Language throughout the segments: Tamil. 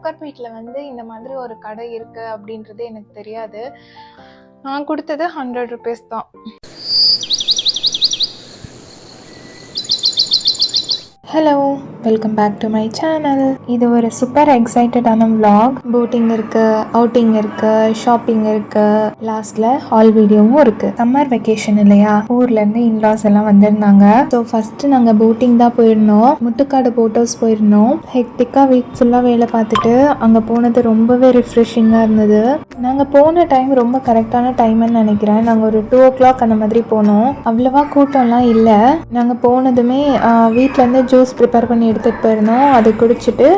சவுகார்பேட்டில் வந்து இந்த மாதிரி ஒரு கடை இருக்குது அப்படின்றது எனக்கு தெரியாது. நான் கொடுத்தது 100 rupees தான். Hello, welcome back to my channel. இது ஒரு சூப்பர் எக்ஸைட்டடான vlog. போட்டிங் இருக்குது, அவுட்டிங் இருக்குது, ஷாப்பிங் இருக்குது, லாஸ்ட்டில் ஹால் வீடியோவும் இருக்குது. சம்மர் வெக்கேஷன் இல்லையா, ஊர்லேருந்து இன்லாஸ் எல்லாம் வந்திருந்தாங்க. ஸோ ஃபஸ்ட்டு நாங்கள் போட்டிங் தான் போயிருந்தோம். முட்டுக்காடு போட் ஹவுஸ் போயிருந்தோம். ஹெக்டிக்காக வீக் ஃபுல்லாக வேலை பார்த்துட்டு அங்கே போனது ரொம்பவே ரிஃப்ரெஷிங்காக இருந்தது. நாங்கள் போன டைம் ரொம்ப கரெக்டான டைம்னு நினைக்கிறேன். நாங்கள் ஒரு 2 o'clock அந்த மாதிரி போனோம். அவ்வளோவா கூட்டம்லாம் இல்லை. நாங்கள் போனதுமே வீட்டிலேருந்து ஜூஸ் ப்ரிப்பேர் பண்ணி எடுத்துகிட்டு போயிருந்தோம். அதை குடிச்சிட்டு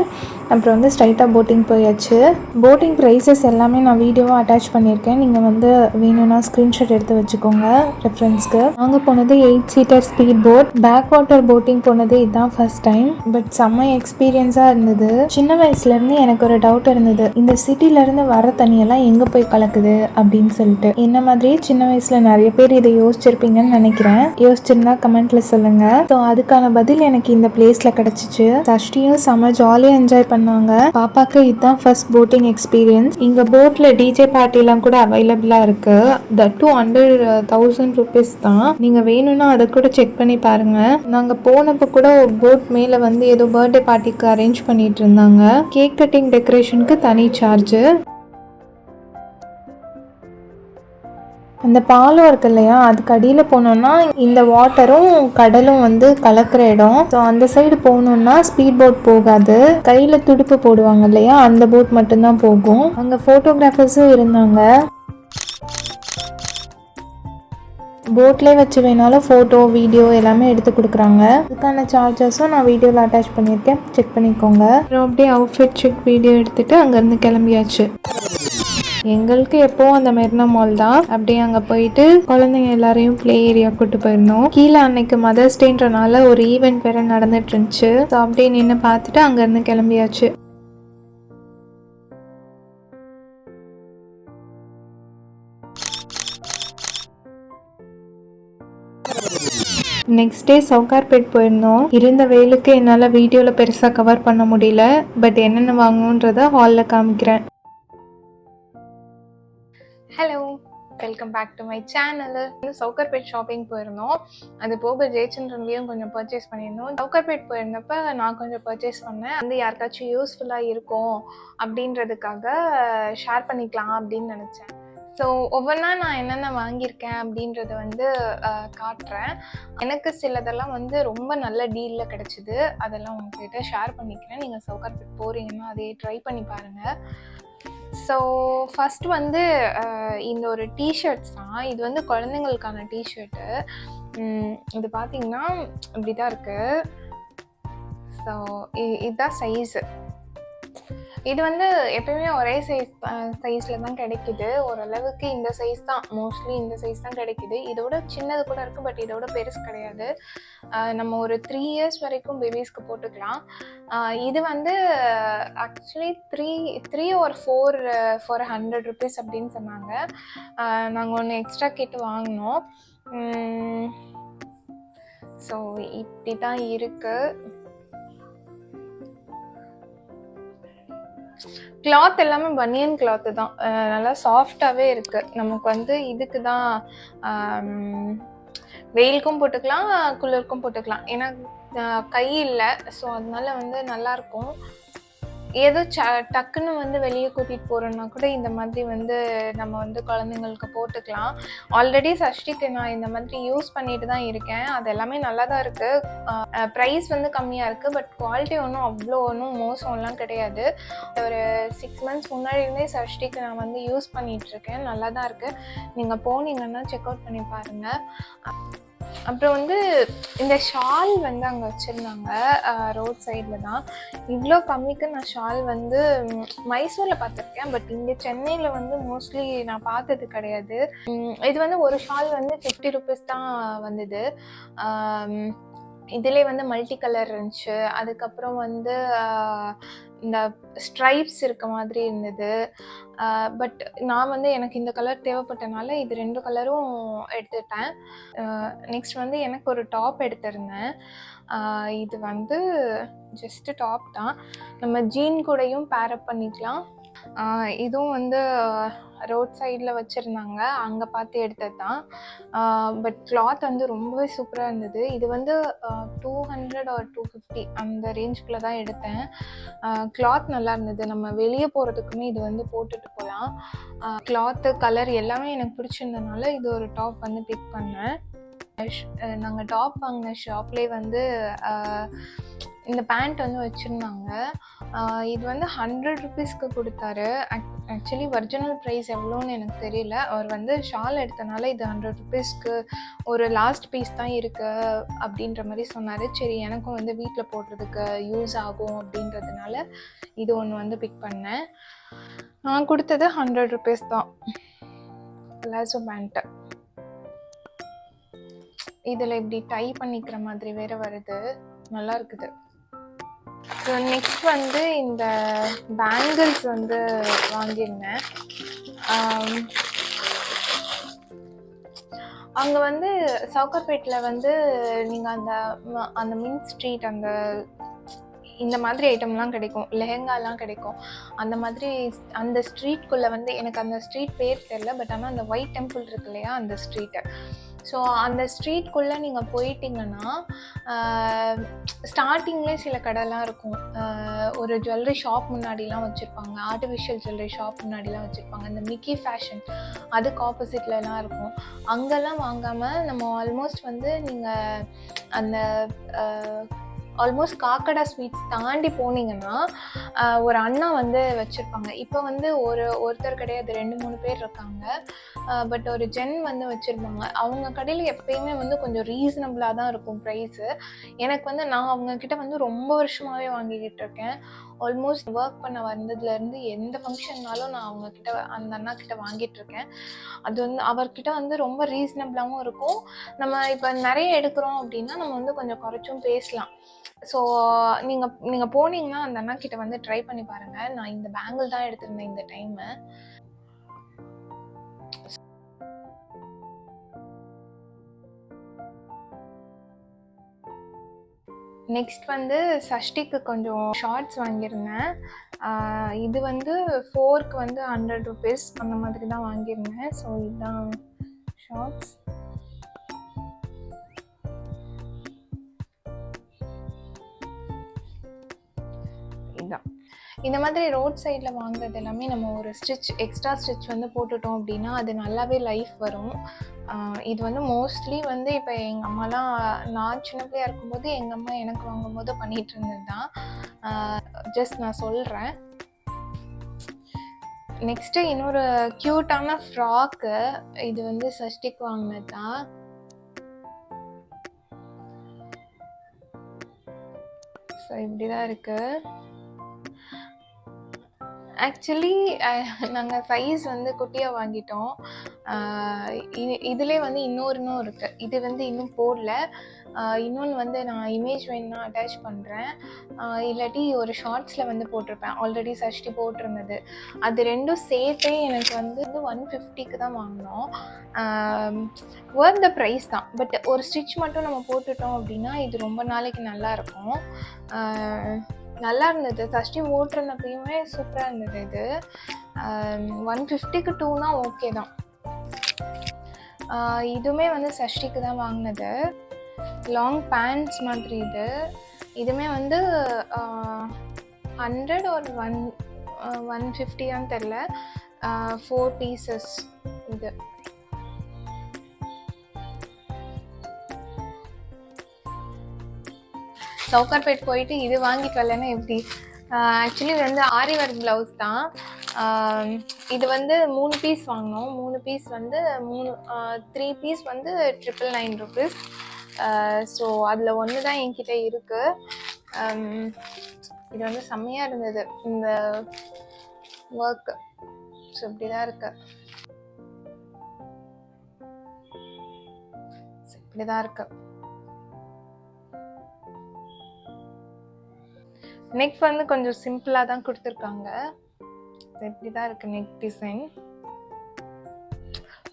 அப்புறம் வந்து ஸ்ட்ரைட்டாக போட்டிங் போயாச்சு. போட்டிங் ப்ரைஸஸ் எல்லாமே நான் வீடியோவாக அட்டாச் பண்ணியிருக்கேன். நீங்கள் வந்து வேணும்னா ஸ்க்ரீன்ஷாட் எடுத்து வச்சுக்கோங்க ரெஃபரன்ஸ்க்கு. நாங்கள் போனது 8 seater speed boat. Back water boating போனது இதுதான் ஃபர்ஸ்ட் டைம். பட் செம்ம எக்ஸ்பீரியன்ஸாக இருந்தது. சின்ன வயசுலேருந்து எனக்கு ஒரு டவுட் இருந்தது, இந்த சிட்டிலேருந்து வர தண்ணியெல்லாம் எங்கே போய் கலக்குது அப்படின்னு சொல்லிட்டு. என்ன மாதிரியே சின்ன வயசில் நிறைய பேர் இதை யோசிச்சிருப்பீங்கன்னு நினைக்கிறேன். யோசிச்சிருந்தா கமெண்ட்டில் சொல்லுங்கள். ஸோ அதுக்கான பதில் எனக்கு இந்த பிளேஸில் கிடச்சிச்சு. சஷ்டியும் செம்ம ஜாலியாக என்ஜாய் பண்ணாங்க. பாப்பாக்கு இதுதான் ஃபர்ஸ்ட் போட்டிங் எக்ஸ்பீரியன்ஸ். இங்க போட்ல டிஜே பார்ட்டிலாம் கூட அவைலபிளா இருக்கு. தட் under 1000 rupees தான். நீங்க வேணும்னா அதை கூட செக் பண்ணி பாருங்க. நாங்க போனப்போ கூட போட் மேல வந்து ஏதோ பர்த்டே பார்ட்டிக்கு அரேஞ்ச் பண்ணிட்டு இருந்தாங்க. கேக் கட்டிங் டெக்கரேஷனுக்கு தனி சார்ஜ். அந்த பாலம் இருக்கு இல்லையா, அதுக்கு அடியில் போனோம்னா இந்த வாட்டரும் கடலும் வந்து கலக்கிற இடம். ஸோ அந்த சைடு போகணுன்னா ஸ்பீட் போட் போகாது. கையில் துடுப்பு போடுவாங்க இல்லையா, அந்த போட் மட்டும்தான் போகும். அங்கே ஃபோட்டோகிராஃபர்ஸும் இருந்தாங்க. போட்லேயே வச்சு வேணாலும் ஃபோட்டோ வீடியோ எல்லாமே எடுத்து கொடுக்குறாங்க. அதுக்கான சார்ஜஸும் நான் வீடியோவில் அட்டாச் பண்ணியிருக்கேன், செக் பண்ணிக்கோங்க. அப்புறம் அப்படியே அவுட்ஃபிட் செக் வீடியோ எடுத்துகிட்டு அங்கேருந்து கிளம்பியாச்சு. எங்களுக்கு எப்போவும் அந்த மெரினா மால் தான். அப்படியே அங்கே போயிட்டு குழந்தைங்க எல்லாரையும் ப்ளே ஏரியா கூட்டு போயிருந்தோம். கீழே அன்னைக்கு மதர்ஸ் டேன்றனால ஒரு ஈவெண்ட் வேற நடந்துட்டு இருந்துச்சு. ஸோ அப்படியே நின்று பார்த்துட்டு அங்கேருந்து கிளம்பியாச்சு. நெக்ஸ்ட் டே சவுகார்பேட் போயிருந்தோம். இருந்த வெயிலுக்கு என்னால் வீடியோவில் பெருசாக கவர் பண்ண முடியல. பட் என்னென்ன வாங்கணுன்றதை ஹாலில் காமிக்கிறேன். Hello, welcome back to my channel. Sowcarpet shopping போயிருந்தோம். அது போக ஜெயச்சந்திரன்லேயும் கொஞ்சம் பர்ச்சேஸ் பண்ணியிருந்தோம். சவுகார்பேட் போயிருந்தப்ப நான் கொஞ்சம் பர்ச்சேஸ் பண்ணேன். வந்து யாருக்காச்சும் யூஸ்ஃபுல்லாக இருக்கும் அப்படின்றதுக்காக ஷேர் பண்ணிக்கலாம் அப்படின்னு நினச்சேன். ஸோ ஒவ்வொன்றா நான் என்னென்ன வாங்கியிருக்கேன் அப்படின்றத வந்து காட்டுறேன். எனக்கு சிலதெல்லாம் வந்து ரொம்ப நல்ல டீலில் கிடச்சிது. அதெல்லாம் உங்கள்கிட்ட ஷேர் பண்ணிக்கிறேன். நீங்கள் சவுகார்பேட் போகிறீங்கன்னா அதையே ட்ரை பண்ணி பாருங்கள். ஸோ ஃபஸ்ட் வந்து இந்த ஒரு டிஷர்ட்ஸ் தான். இது வந்து குழந்தைங்களுக்கான டிஷர்ட்டு. இது பார்த்திங்கன்னா இப்படி தான் இருக்குது. ஸோ இதுதான் சைஸு. இது வந்து எப்பயுமே ஒரே சைஸில் தான் கிடைக்குது. ஓரளவுக்கு இந்த சைஸ் தான், மோஸ்ட்லி இந்த சைஸ் தான் கிடைக்குது. இதோட சின்னது கூட இருக்குது, பட் இதோட பெருசு கிடையாது. நம்ம ஒரு 3 years வரைக்கும் பேபிஸ்க்கு போட்டுக்கலாம். இது வந்து ஆக்சுவலி 3 or 4 for 100 rupees அப்படின்னு சொன்னாங்க. நாங்கள் ஒன்று எக்ஸ்ட்ரா கேட்டு வாங்கினோம். ஸோ இப்படி தான் இருக்குது. கிளாத் எல்லாமே பனியன் கிளாத்து தான். நல்லா சாஃப்டாகவே இருக்குது. நமக்கு வந்து இதுக்கு தான் வெயிலுக்கும் போட்டுக்கலாம், குளிருக்கும் போட்டுக்கலாம். ஏன்னா கை இல்லை, ஸோ அதனால வந்து நல்லாயிருக்கும். ஏதோ டக்குன்னு வந்து வெளியே கூட்டிகிட்டு போகிறோன்னா கூட இந்த மாதிரி வந்து நம்ம வந்து குழந்தைங்களுக்கு போட்டுக்கலாம். ஆல்ரெடி சஷ்டிக்கு நான் இந்த மாதிரி யூஸ் பண்ணிட்டு தான் இருக்கேன். அது எல்லாமே நல்லா தான் இருக்குது. ப்ரைஸ் வந்து கம்மியாக இருக்குது, பட் குவாலிட்டி ஒன்றும் மோசம்லாம் கிடையாது. ஒரு 6 months முன்னாடி இருந்தே சஷ்டிக்கு நான் வந்து யூஸ் பண்ணிகிட்ருக்கேன். நல்லா தான் இருக்குது. நீங்கள் போனீங்கன்னா செக் அவுட் பண்ணி பாருங்கள். அப்புறம் வந்து இந்த ஷால் வந்து அங்கே வச்சுருந்தாங்க, ரோட் சைடில் தான். இவ்வளோ கம்மிக்கு நான் ஷால் வந்து மைசூரில் பார்த்துருக்கேன், பட் இங்கே சென்னையில் வந்து மோஸ்ட்லி நான் பார்த்தது கிடையாது. இது வந்து ஒரு ஷால் வந்து 50 rupees தான் வந்தது. இதிலே வந்து மல்டி கலர் இருந்துச்சு. அதுக்கப்புறம் வந்து இந்த ஸ்ட்ரைப்ஸ் இருக்க மாதிரி இருந்தது. பட் நான் வந்து எனக்கு இந்த கலர் தேவைப்பட்டனால இது 2 கலரும் எடுத்துட்டேன். நெக்ஸ்ட் வந்து எனக்கு ஒரு டாப் எடுத்திருந்தேன். இது வந்து ஜஸ்ட் டாப் தான். நம்ம ஜீன் கூடயும் பேர் அப் பண்ணிக்கலாம். இதுவும் வந்து ரோட் சைடில் வச்சுருந்தாங்க, அங்கே பார்த்து எடுத்தது தான். பட் கிளாத் வந்து ரொம்பவே சூப்பராக இருந்தது. இது வந்து 200 or 250 அந்த ரேஞ்சுக்குள்ளே தான் எடுத்தேன். கிளாத் நல்லா இருந்தது. நம்ம வெளியே போகிறதுக்குமே இது வந்து போட்டுட்டு போகலாம். கிளாத்து கலர் எல்லாமே எனக்கு பிடிச்சிருந்தனால இது ஒரு டாப் வந்து பிக் பண்ணேன். நாங்கள் டாப் வாங்கின ஷாப்லேயே வந்து இந்த பேண்ட் வந்து வச்சுருந்தாங்க. இது வந்து 100 ருபீஸ்க்கு கொடுத்தாரு. ஆக்சுவலி ஒரிஜினல் ப்ரைஸ் எவ்வளோன்னு எனக்கு தெரியல. அவர் வந்து ஷால் எடுத்தனால இது 100 ருபீஸ்க்கு ஒரு லாஸ்ட் பீஸ் தான் இருக்குது அப்படின்ற மாதிரி சொன்னார். சரி, எனக்கும் வந்து வீட்டில் போடுறதுக்கு யூஸ் ஆகும் அப்படின்றதுனால இது ஒன்று வந்து பிக் பண்ணேன். நான் கொடுத்தது 100 ருபீஸ் தான். பிளாசோ பேண்ட்டு இதில் இப்படி டை பண்ணிக்கிற மாதிரி வேறு வருது, நல்லா இருக்குது. ஸோ நெக்ஸ்ட் வந்து இந்த பேங்கிள்ஸ் வந்து வாங்கியிருந்தேன். அங்கே வந்து சவுகார்பேட்டில் வந்து நீங்கள் அந்த மின் ஸ்ட்ரீட் இந்த மாதிரி ஐட்டம்லாம் கிடைக்கும், லெஹெங்காலாம் கிடைக்கும். அந்த மாதிரி அந்த ஸ்ட்ரீட்குள்ளே வந்து எனக்கு அந்த ஸ்ட்ரீட் பேர் தெரில, பட் ஆனால் அந்த ஒயிட் டெம்பிள் இருக்கு இல்லையா, அந்த ஸ்ட்ரீட்டு. ஸோ அந்த ஸ்ட்ரீட்குள்ளே நீங்கள் போயிட்டீங்கன்னா ஸ்டார்டிங்லேயே சில கடைலாம் இருக்கும். ஒரு ஜுவல்லரி ஷாப் முன்னாடிலாம் வச்சுருப்பாங்க, ஆர்டிஃபிஷியல் ஜுவல்லரி ஷாப் முன்னாடிலாம் வச்சுருப்பாங்க. இந்த மிக்கி ஃபேஷன் அதுக்கு ஆப்போசிட்லலாம் இருக்கும். அங்கெல்லாம் வாங்காமல் நம்ம ஆல்மோஸ்ட் வந்து நீங்கள் அந்த ஆல்மோஸ்ட் காக்கடா ஸ்வீட்ஸ் தாண்டி போனீங்கன்னா ஒரு அண்ணா வந்து வச்சுருப்பாங்க. இப்போ வந்து ஒருத்தர் கிடையாது, 2-3 பேர் இருக்காங்க. பட் ஒரு ஜென் வந்து வச்சுருப்பாங்க. அவங்க கடையில் எப்பயுமே வந்து கொஞ்சம் ரீசனபிளாக தான் இருக்கும் ப்ரைஸு. எனக்கு வந்து நான் அவங்கக்கிட்ட வந்து ரொம்ப வருஷமாகவே வாங்கிக்கிட்டு இருக்கேன். ஆல்மோஸ்ட் ஒர்க் பண்ண வந்ததுலேருந்து எந்த ஃபங்க்ஷன்னாலும் நான் அவங்கக்கிட்ட அந்த அண்ணாக்கிட்ட வாங்கிட்டுருக்கேன். அது வந்து அவர்கிட்ட வந்து ரொம்ப ரீசனபிளாகவும் இருக்கும். நம்ம இப்போ நிறைய எடுக்கிறோம் அப்படின்னா நம்ம வந்து கொஞ்சம் குறைச்சும் பேசலாம். ஸோ நீங்கள் போனீங்கன்னா அந்த அண்ணாக்கிட்ட வந்து ட்ரை பண்ணி பாருங்கள். நான் இந்த பேங்கிள் தான் எடுத்திருந்தேன் இந்த டைமு. நெக்ஸ்ட் வந்து சஷ்டிக்கு கொஞ்சம் ஷார்ட்ஸ் வாங்கியிருந்தேன். இது வந்து 4க்கு வந்து 100 ருபீஸ் அந்த மாதிரி தான் வாங்கியிருந்தேன். ஸோ இதுதான் ஷார்ட்ஸ். இதுதான். இந்த மாதிரி ரோட் சைடில் வாங்குறது எல்லாமே நம்ம ஒரு எக்ஸ்ட்ரா ஸ்டிச் வந்து போட்டுட்டோம் அப்படின்னா அது நல்லாவே லைஃப் வரும். இது வந்து மோஸ்ட்லி வந்து இப்போ எங்கள் அம்மாலாம், நான் சின்ன பிள்ளையாக இருக்கும்போது எங்கள் அம்மா எனக்கு வாங்கும்போது பண்ணிகிட்டு இருந்தது தான். ஜஸ்ட் நான் சொல்கிறேன். நெக்ஸ்ட்டு இன்னொரு க்யூட்டான ஃப்ராக்கு. இது வந்து சஷ்டிக்கு வாங்கினது தான். ஸோ இப்படி தான் இருக்குது. ஆக்சுவலி நாங்கள் சைஸ் வந்து குட்டியாக வாங்கிட்டோம். இதிலே வந்து இன்னும் இருக்குது. இது வந்து இன்னும் போடல. இன்னொன்று வந்து நான் இமேஜ் வேணுன்னா அட்டாச் பண்ணுறேன், இல்லாட்டி ஒரு ஷார்ட்ஸில் வந்து போட்டிருப்பேன். ஆல்ரெடி சஷ்டி போட்டிருந்தது. அது ரெண்டும் சேர்த்தே எனக்கு வந்து 150க்கு தான் வாங்கினோம். ஒர்த் த ப்ரைஸ் தான். பட் ஒரு ஸ்டிச் மட்டும் நம்ம போட்டுட்டோம் அப்படின்னா இது ரொம்ப நாளைக்கு நல்லாயிருக்கும். நல்லா இருந்தது. சஷ்டி ஓட்டுறப்பயுமே சூப்பராக இருந்தது. இது 150க்கு 2னா ஓகே தான். இதுவுமே வந்து சஷ்டிக்கு தான் வாங்கினது. லாங் பேண்ட்ஸ் மாதிரி இதுவுமே வந்து 100 ஒரு 150ஆன்னு தெரில. 4 பீசஸ் இது. சவுகார்பேட் போயிட்டு இது வாங்கிட்டு வரலன்னா எப்படி? ஆக்சுவலி இது வந்து ஆரி ஒர்க் ப்ளவுஸ் தான். இது வந்து 3 பீஸ் வாங்கினோம். 3 பீஸ் வந்து 3 பீஸ் வந்து 999 ருபீஸ். ஸோ அதில் ஒன்று தான் என்கிட்ட இருக்குது. இது வந்து செம்மையாக இருந்தது இந்த ஒர்க்கு. ஸோ இப்படி தான் இருக்கு. நெக் வந்து கொஞ்சம் சிம்பிளாக தான் கொடுத்துருக்காங்க. இப்படி தான் இருக்குது neck design.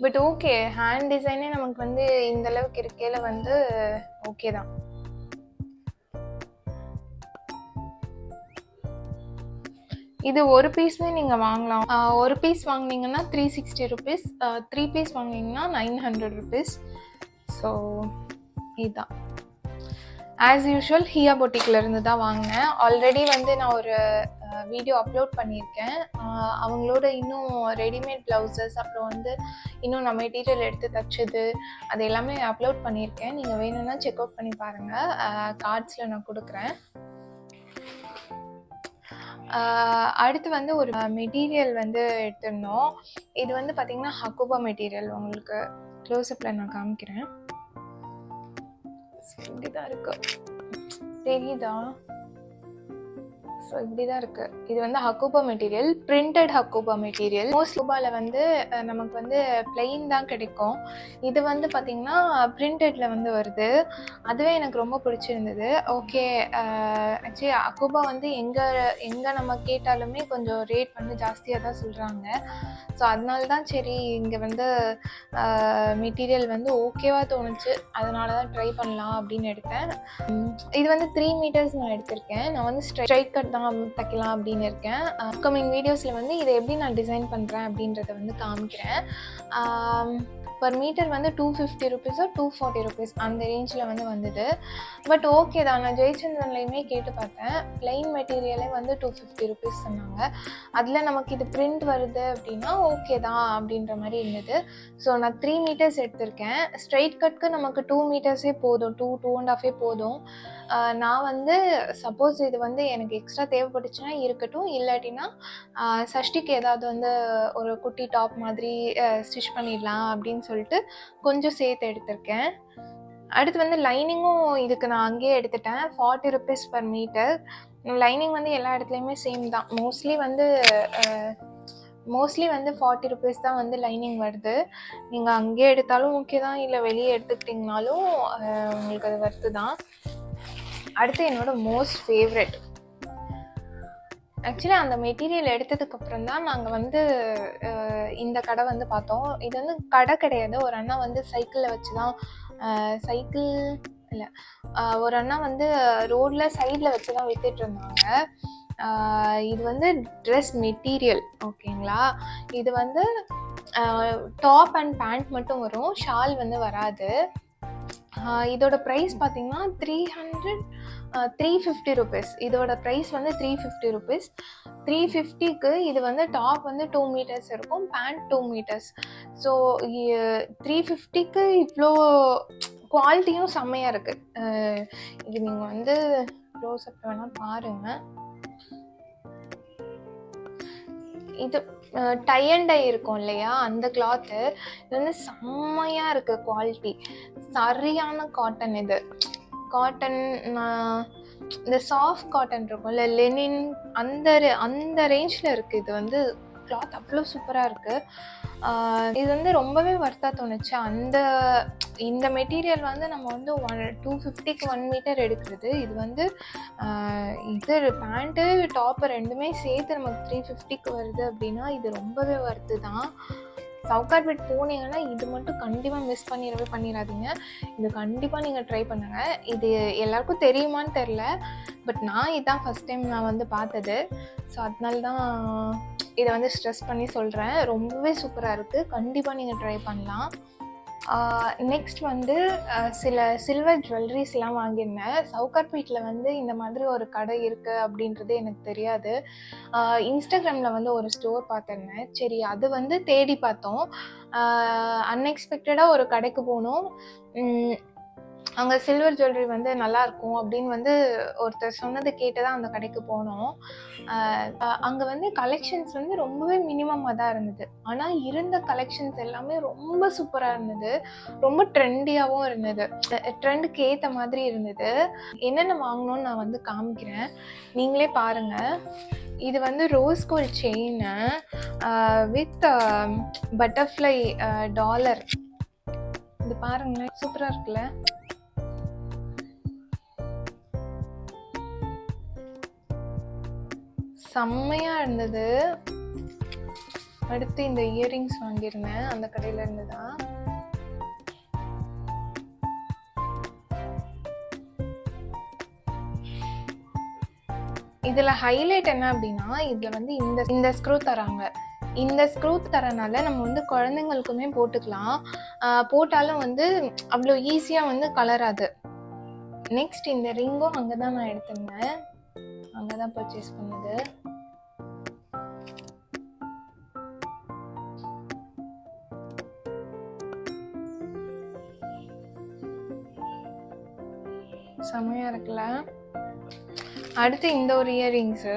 But okay, hand டிசைனே நமக்கு வந்து இந்த அளவுக்கு இருக்கையில வந்து ஓகே தான். இது ஒரு பீஸுமே நீங்கள் வாங்கலாம். ஒரு பீஸ் வாங்கினீங்கன்னா 360 ருபீஸ், 3 பீஸ் வாங்கினீங்கன்னா 900 ருபீஸ். ஸோ இதுதான் ஆஸ் யூஷுவல் ஹியா பொட்டிக்கில் இருந்து தான் வாங்கினேன். ஆல்ரெடி வந்து நான் ஒரு வீடியோ அப்லோட் பண்ணியிருக்கேன். அவங்களோட இன்னும் ரெடிமேட் ப்ளவுசஸ், அப்புறம் வந்து இன்னும் நான் மெட்டீரியல் எடுத்து தைச்சது அது எல்லாமே அப்லோட் பண்ணியிருக்கேன். நீங்கள் வேணும்னா செக் அவுட் பண்ணி பாருங்கள். கார்ட்ஸில் நான் கொடுக்குறேன். அடுத்து வந்து ஒரு மெட்டீரியல் வந்து எடுத்துருந்தோம். இது வந்து பார்த்திங்கன்னா ஹக்குபா மெட்டீரியல். உங்களுக்கு க்ளோஸ்அப்பில் நான் காமிக்கிறேன். இப்படிதான் இருக்கு, தெரியுதா? ஸோ இப்படி தான் இருக்குது. இது வந்து ஹக்குபா மெட்டீரியல், பிரிண்டட் ஹக்குபா மெட்டீரியல். மோஸ்ட் ஹக்குபாவில் வந்து நமக்கு வந்து பிளெயின் தான் கிடைக்கும். இது வந்து பார்த்திங்கன்னா பிரிண்டடில் வந்து வருது. அதுவே எனக்கு ரொம்ப பிடிச்சிருந்தது. ஓகே, ஆக்சுவலி ஹக்குபா வந்து எங்கே நம்ம கேட்டாலுமே கொஞ்சம் ரேட் வந்து ஜாஸ்தியாக தான் சொல்கிறாங்க. ஸோ அதனால தான் சரி இங்கே வந்து மெட்டீரியல் வந்து ஓகேவாக தோணுச்சு, அதனால தான் ட்ரை பண்ணலாம் அப்படின்னு எடுத்தேன். இது வந்து 3 மீட்டர்ஸ் நான் எடுத்திருக்கேன். நான் வந்து ஸ்ட்ரைட் கட் தான் தைக்கலாம் அப்படின்னு இருக்கேன். அப்கமிங் வீடியோஸில் வந்து இதை எப்படி நான் டிசைன் பண்ணுறேன் அப்படின்றத வந்து காமிக்கிறேன். பர் மீட்டர் வந்து 250 ருபீஸோ 240 ருபீஸ் அந்த ரேஞ்சில் வந்து வந்தது. பட் ஓகே தான். நான் ஜெயச்சந்திரன்லையுமே கேட்டு பார்த்தேன், பிளெயின் மெட்டீரியலே வந்து 250 ருபீஸ் சொன்னாங்க. அதில் நமக்கு இது பிரிண்ட் வருது அப்படின்னா ஓகே தான் அப்படின்ற மாதிரி இருந்தது. ஸோ நான் 3 மீட்டர்ஸ் எடுத்திருக்கேன். ஸ்ட்ரைட் கட்க்கு நமக்கு 2 மீட்டர்ஸே போதும், 2.5 போதும். நான் வந்து சப்போஸ் இது வந்து எனக்கு எக்ஸ்ட்ரா தேவைப்பட்டுச்சுன்னா இருக்கட்டும், இல்லாட்டினா சஷ்டிக்கு ஏதாவது வந்து ஒரு குட்டி டாப் மாதிரி ஸ்டிச் பண்ணிடலாம் அப்படின்னு சொல்லிட்டு கொஞ்சம் சேர்த்து எடுத்திருக்கேன். அடுத்து வந்து லைனிங்கும் இதுக்கு நான் அங்கேயே எடுத்துட்டேன். 40 ருபீஸ் பர் மீட்டர். லைனிங் வந்து எல்லா இடத்துலையுமே சேம் தான். மோஸ்ட்லி வந்து 40 ருபீஸ் தான் வந்து லைனிங் வருது. நீங்கள் அங்கேயே எடுத்தாலும் ஓகே தான், இல்லை வெளியே எடுத்துக்கிட்டிங்கனாலும் உங்களுக்கு அது வருது தான். அடுத்து என்னோடய மோஸ்ட் ஃபேவரெட், ஆக்சுவலி அந்த மெட்டீரியல் எடுத்ததுக்கப்புறம் தான் நாங்கள் வந்து இந்த கடை வந்து பார்த்தோம். இது வந்து கடை கிடையாது, ஒரு அண்ணா வந்து சைக்கிளில் வச்சு தான் சைக்கிள் இல்லை ஒரு அண்ணா வந்து ரோடில் சைடில் வச்சு தான் விற்றுட்டு இருந்தாங்க. இது வந்து ட்ரெஸ் மெட்டீரியல் ஓகேங்களா. இது வந்து டாப் அண்ட் பேண்ட் மட்டும் வரும், ஷால் வந்து வராது. இதோட ப்ரைஸ் பார்த்தீங்கன்னா 350 ருபீஸ். இதோட ப்ரைஸ் வந்து 350 ருபீஸ். 350க்கு இது வந்து டாப் வந்து 2 மீட்டர்ஸ் இருக்கும், பேண்ட் 2 மீட்டர்ஸ். ஸோ 350க்கு இவ்வளோ குவாலிட்டியும் செம்மையாக இருக்குது. இது நீங்கள் வந்து க்ளோஸ்அப் வேணால் பாருங்கள். இது டை அண்ட் டை இருக்கும் இல்லையா, அந்த கிளாத்து இது வந்து செம்மையாக இருக்குது குவாலிட்டி. சரியான காட்டன். இது காட்டன், இந்த சாஃப்ட் காட்டன் இருக்கும்ல, லெனின், அந்த ரேஞ்சில் இருக்குது. இது வந்து கிளாத் அவ்வளோ சூப்பராக இருக்குது. இது வந்து ரொம்பவே வர்த்தாக தோணுச்சு. இந்த மெட்டீரியல் வந்து நம்ம வந்து 250க்கு 1 மீட்டர் எடுக்கிறது. இது வந்து இது பேண்ட்டு டாப்பு ரெண்டுமே சேர்த்து நமக்கு 350க்கு வருது அப்படின்னா இது ரொம்பவே வர்த்து தான். சவுகார்பேட் போனீங்கன்னா இது மட்டும் கண்டிப்பாக மிஸ் பண்ணிடாதீங்க. இது கண்டிப்பாக நீங்கள் ட்ரை பண்ணுங்கள். இது எல்லாருக்கும் தெரியுமான்னு தெரில, பட் நான் இதுதான் ஃபஸ்ட் டைம் நான் வந்து பார்த்தது. ஸோ அதனால தான் இதை வந்து ஸ்ட்ரெஸ் பண்ணி சொல்கிறேன். ரொம்பவே சூப்பராக இருக்குது, கண்டிப்பாக நீங்கள் ட்ரை பண்ணலாம். நெக்ஸ்ட் வந்து சில சில்வர் ஜுவல்லரிஸ்லாம் வாங்கியிருந்தேன். சவுகார்பேட்டில் வந்து இந்த மாதிரி ஒரு கடை இருக்குது அப்படின்றது எனக்கு தெரியாது. இன்ஸ்டாகிராமில் வந்து ஒரு ஸ்டோர் பார்த்துருந்தேன். சரி அது வந்து தேடி பார்த்தோம். அன்எக்ஸ்பெக்டடாக ஒரு கடைக்கு போனோம். அங்கே சில்வர் ஜுவல்லரி வந்து நல்லாயிருக்கும் அப்படின்னு வந்து ஒருத்தர் சொன்னது கேட்டு தான் அந்த கடைக்கு போனோம். அங்கே வந்து கலெக்ஷன்ஸ் வந்து ரொம்பவே மினிமமாக தான் இருந்தது. ஆனால் இருந்த கலெக்ஷன்ஸ் எல்லாமே ரொம்ப சூப்பராக இருந்தது, ரொம்ப ட்ரெண்டியாகவும் இருந்தது, ட்ரெண்டுக்கு ஏற்ற மாதிரி இருந்தது. என்னென்ன வாங்கணும்னு நான் வந்து காமிக்கிறேன், நீங்களே பாருங்கள். இது வந்து rose gold chain with butterfly dollar. இது பாருங்களேன், சூப்பராக இருக்குல்ல. செம்மையாக இருந்தது. அடுத்து இந்த இயரிங்ஸ் வாங்கியிருந்தேன், அந்த கடையில் இருந்து தான். இதில் ஹைலைட் என்ன அப்படின்னா, இதில் வந்து இந்த ஸ்க்ரூ தராங்க. இந்த ஸ்க்ரூ தரனால நம்ம வந்து குழந்தைங்களுக்குமே போட்டுக்கலாம். போட்டாலும் வந்து அவ்வளோ ஈஸியாக வந்து கலராது. நெக்ஸ்ட் இந்த ரிங்கும் அங்கே தான் நான் எடுத்திருந்தேன், அங்கே தான் பர்ச்சேஸ் பண்ணது. செம்மையாக இருக்குல்ல. அடுத்து இந்த ஒரு இயரிங்ஸு,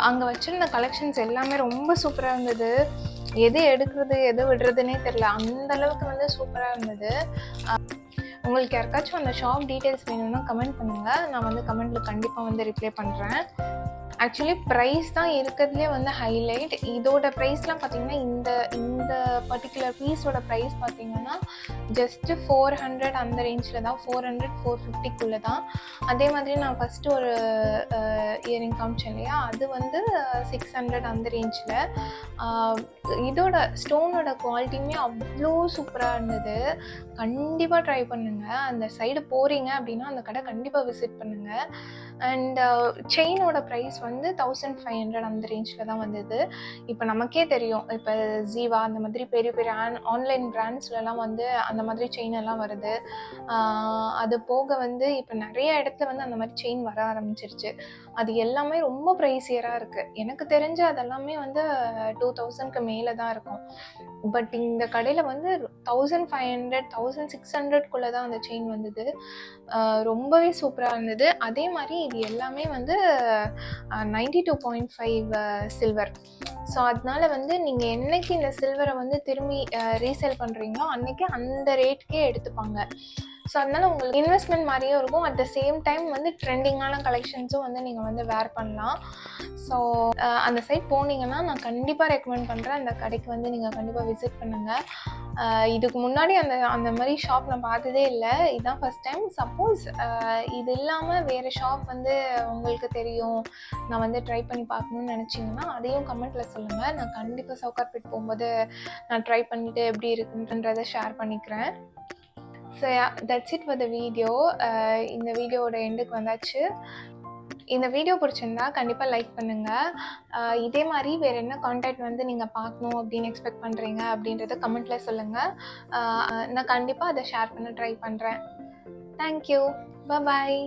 அங்கே வச்சிருந்த கலெக்ஷன்ஸ் எல்லாமே ரொம்ப சூப்பராக இருந்தது. எது எடுக்கிறது எது விடுறதுன்னே தெரியல, அந்த அளவுக்கு வந்து சூப்பராக இருந்தது. உங்களுக்கு யாருக்காச்சும் அந்த ஷாப் டீட்டெயில்ஸ் வேணும்னா கமெண்ட் பண்ணுங்கள், நான் வந்து கமெண்ட்டில் கண்டிப்பாக வந்து ரிப்ளை பண்ணுறேன். ஆக்சுவலி ப்ரைஸ் தான் இருக்கிறதுலே வந்து ஹைலைட். இதோட ப்ரைஸ்லாம் பார்த்தீங்கன்னா இந்த பர்டிகுலர் பீஸோட ப்ரைஸ் பார்த்தீங்கன்னா ஜஸ்ட்டு 400 அந்த ரேஞ்சில் தான், 400-450க்குள்ளே தான். அதே மாதிரி நான் ஃபஸ்ட்டு ஒரு இயரிங் காமிச்சேன் இல்லையா, அது வந்து 600 அந்த ரேஞ்சில். இதோட ஸ்டோனோட குவாலிட்டியுமே அவ்வளோ சூப்பராக இருந்தது. கண்டிப்பாக ட்ரை பண்ணுங்கள். அந்த சைடு போகிறீங்க அப்படின்னா அந்த கடை கண்டிப்பாக விசிட் பண்ணுங்கள். அண்ட் செயினோட ப்ரைஸ் வந்து 1500 அந்த ரேஞ்சில் தான் வந்தது. இப்போ நமக்கே தெரியும், இப்போ ஜீவா அந்த மாதிரி பெரிய பெரிய ஆன்லைன் பிராண்ட்ஸ்லலாம் வந்து அந்த மாதிரி செயின் எல்லாம் வருது. அது போக வந்து இப்போ நிறைய இடத்துல வந்து அந்த மாதிரி செயின் வர ஆரம்பிச்சிருச்சு. அது எல்லாமே ரொம்ப ப்ரைஸியராக இருக்குது. எனக்கு தெரிஞ்ச அதெல்லாமே வந்து 2000க்கு மேலே தான் இருக்கும். பட் இந்த கடையில் வந்து 1500 1600க்குள்ளே தான் அந்த செயின் வந்தது. ரொம்பவே சூப்பராக இருந்தது. அதே மாதிரி இது எல்லாமே வந்து 92.5 சில்வர். ஸோ அதனால வந்து நீங்கள் என்றைக்கு இந்த சில்வரை வந்து திரும்பி ரீசேல் பண்ணுறீங்களோ அன்றைக்கி அந்த ரேட்டுக்கே எடுத்துப்பாங்க. ஸோ அதனால் உங்களுக்கு இன்வெஸ்ட்மெண்ட் மாதிரியும் இருக்கும். அட் த சேம் டைம் வந்து ட்ரெண்டிங்கான கலெக்ஷன்ஸும் வந்து நீங்கள் வந்து வேர் பண்ணலாம். ஸோ அந்த சைட் போனீங்கன்னா நான் கண்டிப்பாக ரெக்கமெண்ட் பண்ணுறேன். அந்த கடைக்கு வந்து நீங்கள் கண்டிப்பாக விசிட் பண்ணுங்கள். இதுக்கு முன்னாடி அந்த மாதிரி ஷாப் நான் பார்த்ததே இல்லை, இதுதான் ஃபஸ்ட் டைம். சப்போஸ் இது இல்லாமல் வேறு ஷாப் வந்து உங்களுக்கு தெரியும், நான் வந்து ட்ரை பண்ணி பார்க்கணுன்னு நினச்சிங்கன்னா அதையும் கமெண்ட்டில் சொல்லுங்கள். நான் கண்டிப்பாக சவுகார்பேட் போகும்போது நான் ட்ரை பண்ணிவிட்டு எப்படி இருக்குன்றதை ஷேர் பண்ணிக்கிறேன். So that's it for the video. இந்த வீடியோவோட எண்டுக்கு வந்தாச்சு. இந்த வீடியோ பிடிச்சிருந்தா கண்டிப்பாக லைக் பண்ணுங்கள். இதே மாதிரி வேறு என்ன கான்டென்ட் வந்து நீங்கள் பார்க்கணும் அப்படின்னு எக்ஸ்பெக்ட் பண்ணுறீங்க அப்படின்றத கமெண்ட்டில் சொல்லுங்கள். நான் கண்டிப்பாக அதை ஷேர் பண்ண ட்ரை பண்ணுறேன். தேங்க்யூ. பாய்.